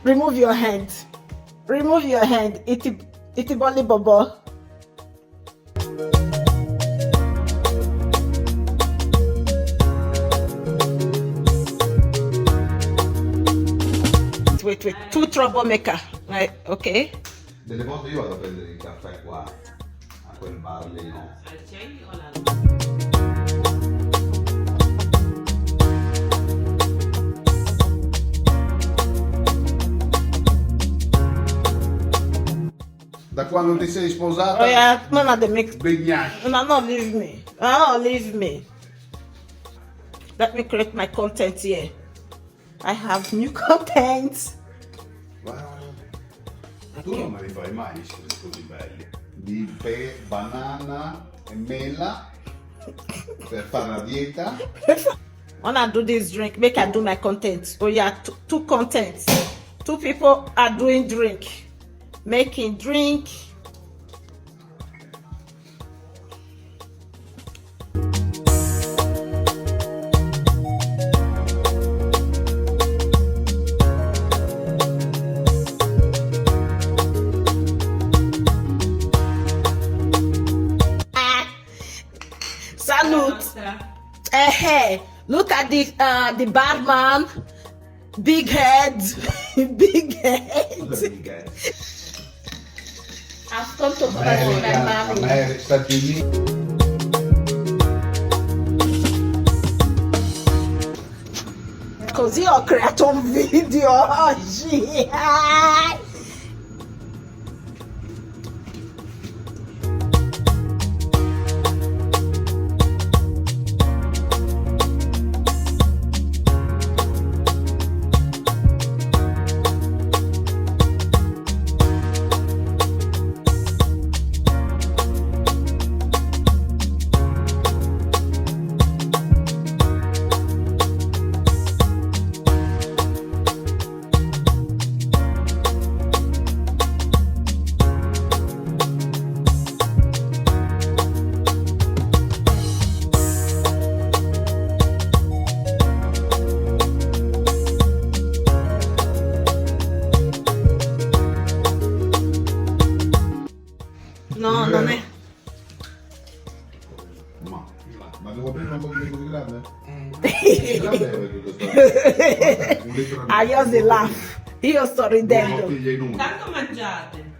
Remove your hand. Remove your hand. Iti boli bobo. Wait. Two troublemaker. Right, okay. Delle volte io vado a prendere il caffè qua, a quel bar lì, no? Al Celi o alla... Da quando ti sei sposata? Oh yeah, Mama, they make. Begnasci. No, no, leave me. No, leave me. Let me create my content here. I have new content. Tu non me li fai mai gli scherzi così belli. Di banana e mela per fare la dieta. When I do this drink, make I do my content. Oh yeah, two contents. Two people are doing drink. Making drink. Salute. Hey, look at the barman. Big head. Big head. I've come to my mommy. America, Stati Uniti. Così ho creato un video oggi. No, non è. Ma devo prendere un pochino così grande? Grande tutto Ah, io si laugh. Io sto ridendo. bottiglie in una. Tanto mangiate.